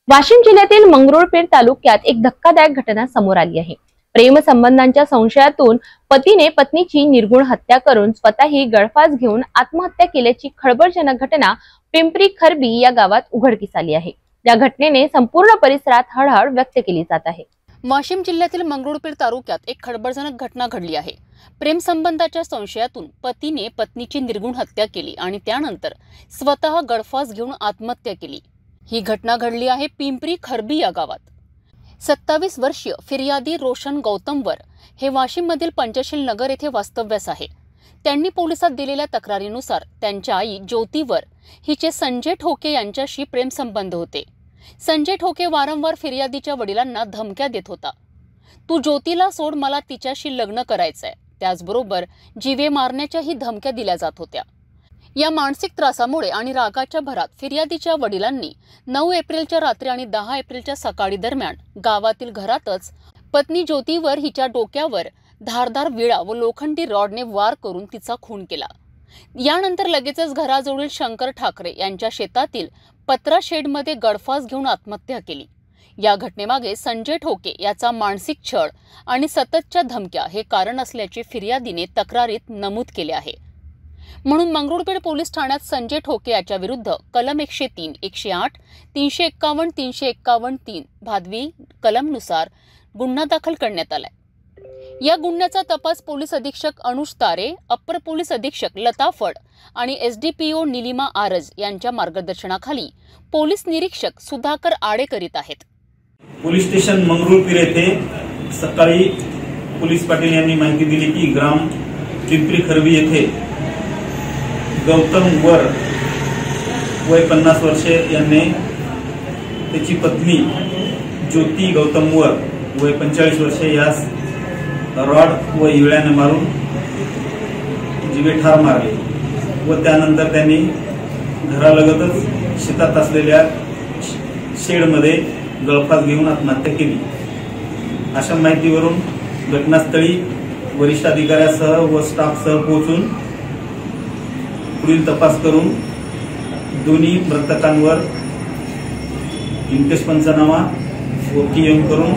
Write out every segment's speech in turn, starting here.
वाशिम जिल्ह्यातील मंगरुळपीर तालुक्यात एक धक्कादायक घटना समोर आली आहे। प्रेम संबंधांच्या संशयातून पतीने पत्नीची निर्गुण हत्या करून स्वतःही गळफास घेऊन आत्महत्या केल्याची खळबळजनक घटना पिंपरी खरबी या गावात उघडकीस आली आहे। या घटनेने संपूर्ण परिसरात हळहळ व्यक्त केली जात आहे। वाशिम जिल्ह्यातील मंगरुळपीर तालुक्यात एक खळबळजनक घटना घडली आहे। प्रेम संबंधाच्या संशयातून पतीने पत्नीची निर्गुण हत्या केली आणि त्यानंतर स्वतः गळफास घेऊन आत्महत्या केली। ही घटना घडली आहे पिंपरी खरबी या गावात। 27 वर्षीय फिर्यादी रोशन गौतमवर हे वाशिम मधील पंचशील नगर येथे वास्तव्यास आहे। त्यांनी पोलिसात दिलेल्या तक्रारीनुसार त्यांच्या आई ज्योतीवर हिचे संजय ठोके यांच्याशी प्रेम संबंध होते। संजय ठोके वारंवार फिर्यादीच्या वडिलांना धमक्या देत होता। तू ज्योतीला सोड, मला तिच्याशी लग्न करायचंय। त्याचबरोबर जीवे मारण्याच्याही धमक्या दिल्या जात होत्या। या मानसिक त्रासामुळे आणि रागाच्या भरात फिर्यादीच्या वडिलांनी 9 एप्रिलच्या रात्री आणि 10 एप्रिलच्या सकाळी दरम्यान गावातील घरातच पत्नी ज्योतीवर हिच्या डोक्यावर धारदार विळा व लोखंडी रॉडने वार करून तिचा खून केला। यानंतर लगेचच घराजवळील शंकर ठाकरे यांच्या शेतातील पत्रा शेडमध्ये गळफास घेऊन आत्महत्या केली। या घटनेमागे संजय ठोके याचा मानसिक छळ आणि सततच्या धमक्या हे कारण असल्याचे फिर्यादीने तक्रारीत नमूद केले आहे। म्हणून मंगरुळपीर पोलीस ठाण्यात संजय ठोके याच्या विरुद्ध कलम 103, 108, 351, 351-3 भादवी कलमनुसार गुन्हा दाखल करण्यात आलाय। या गुन्ह्याचा तपास पोलीस अधीक्षक अनुज तारे, अप्पर पोलीस अधीक्षक लता फड आणि एसडीपीओ निलिमा आरज यांच्या मार्गदर्शनाखाली पोलीस निरीक्षक सुधाकर आडे करीत आहेत। पोलीस स्टेशन मंगरुळपीर येथे सकाळी पोलीस पाटील यांनी माहिती दिली की ग्राम पिंपरी खरबी येथे गौतम वर वय 50 वर्षे यांनी त्याची पत्नी ज्योती गौतम वर वय 45 वर्षे यास रॉड व विळ्याने मारून जीवे ठार मारले व त्यानंतर त्यांनी घरालगतच शेतात असलेल्या शेडमध्ये गळफास घेऊन आत्महत्या केली। अशा माहितीवरून घटनास्थळी वरिष्ठ अधिकाऱ्यासह व स्टाफसह पोहोचून पुढील तपास करून दोन्ही मृतकांवर इंकेश पंचनामा व पीएम करून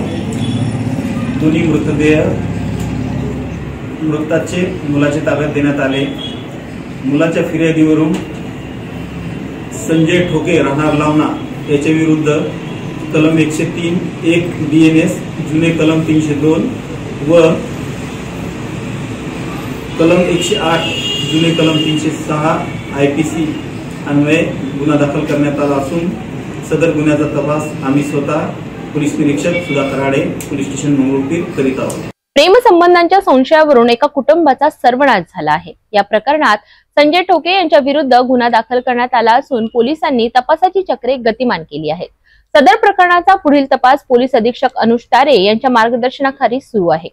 दोन्ही मृतदेह मृताचे मुलाच्या ताब्यात देण्यात आले। मुलाच्या फिर्यादीवरून संजय ठोके राहणार लावणा याच्या विरुद्ध कलम 103(1) BNS, जुने कलम 302 व कलम 108 जुने कलम 306 IPC अन्वये गुन्हा दाखल करण्यात आला असून सदर गुन्ह्याचा तपास आम्ही स्वतः पोलीस निरीक्षक सुधाकर आडे, पोलीस स्टेशन मंगरुळपीर करीत आहोत। प्रेम संबंधांच्या संशयावरून एका कुटुंबाचा सर्वनाश झाला आहे। या प्रकरणात संजय ठोके यांच्या विरुद्ध गुन्हा दाखल करण्यात आला असून पोलिसांनी तपासाची चक्रे गतिमान केली आहेत। सदर प्रकरणाचा पुढील तपास पोलीस अधीक्षक अनुज तारे यांच्या मार्गदर्शनाखाली सुरू आहे।